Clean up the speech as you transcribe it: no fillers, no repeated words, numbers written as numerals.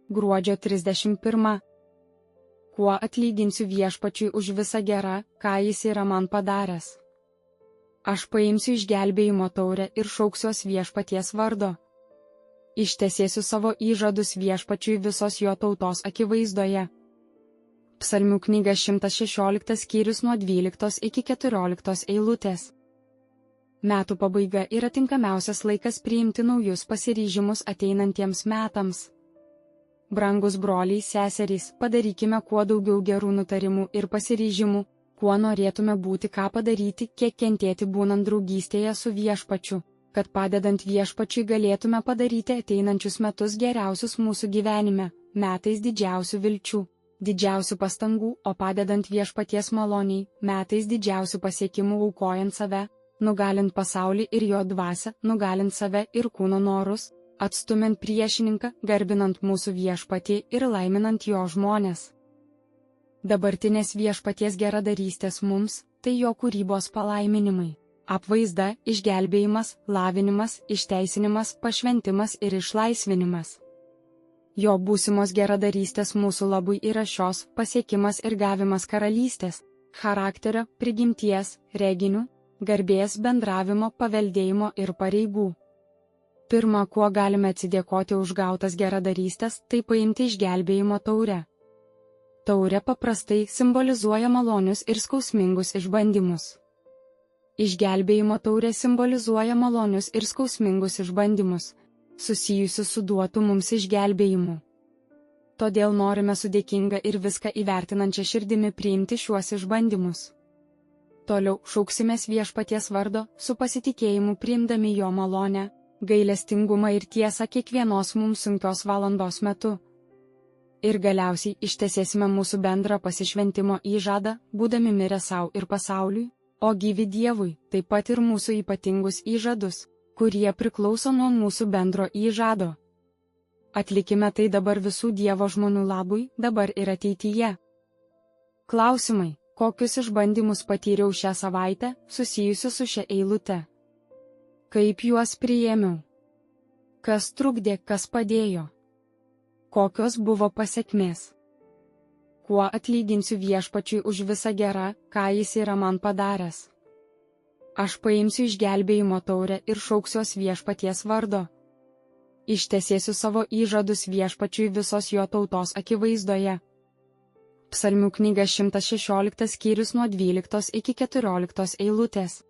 Gruodžio 31. Kuo atlyginsiu viešpačiui už visą gerą, ką jis yra man padaręs? Aš paimsiu išgelbėjimo taurę ir šauksiuos viešpaties vardo. Ištesėsiu savo įžadus viešpačiui visos jo tautos akivaizdoje. Psalmių knyga 116 skyrius nuo 12 iki 14 eilutės. Metų pabaiga yra tinkamiausias laikas priimti naujus pasiryžimus ateinantiems metams. Brangus broliai, seserys, padarykime kuo daugiau gerų nutarimų ir pasiryžimų, kuo norėtume būti, ką padaryti, kiek kentėti būnant draugystėje su viešpačiu, kad padedant viešpačiui galėtume padaryti ateinančius metus geriausius mūsų gyvenime, metais didžiausių vilčių, didžiausių pastangų, o padedant viešpaties maloniai, metais didžiausių pasiekimų aukojant save, nugalint pasaulį ir jo dvasią, nugalint save ir kūno norus, atstumiant priešininką, garbinant mūsų viešpatį ir laiminant jo žmonės. Dabartinės viešpaties geradarystės mums – tai jo kūrybos palaiminimai. Apvaizda, išgelbėjimas, lavinimas, išteisinimas, pašventimas ir išlaisvinimas. Jo būsimos geradarystės mūsų labui yra šios pasiekimas ir gavimas karalystės, charakterio, prigimties, reginių, garbės, bendravimo, paveldėjimo ir pareigų. Pirma, kuo galime atsidėkoti už gautas geradarystės, tai paimti išgelbėjimo taurę. Taurė paprastai simbolizuoja malonius ir skausmingus išbandymus. Išgelbėjimo taurė simbolizuoja malonius ir skausmingus išbandymus, susijusius su duotu mums išgelbėjimu. Todėl norime su dėkinga ir viską įvertinančia širdimi priimti šiuos išbandymus. Toliau šauksimės viešpaties vardo, su pasitikėjimu priimdami jo malonę, gailestingumą ir tiesą kiekvienos mums sunkios valandos metu. Ir galiausiai ištesėsime mūsų bendrą pasišventimo įžadą, būdami mirę savo ir pasauliui, o gyvi Dievui, taip pat ir mūsų ypatingus įžadus, kurie priklauso nuo mūsų bendro įžado. Atlikime tai dabar visų Dievo žmonių labui, dabar ir ateityje. Klausimai: kokius išbandymus patyriau šią savaitę, susijusius su šia eilute? Kaip juos priėmiau? Kas trukdė, kas padėjo? Kokios buvo pasekmės? Kuo atlyginsiu viešpačiui už visą gerą, ką jis yra man padaręs? Aš paimsiu išgelbėjimo taurę ir šauksiuos viešpaties vardo. Ištesėsiu savo įžadus viešpačiui visos jo tautos akivaizdoje. Psalmių knyga 116 skyrius nuo 12 iki 14 eilutės.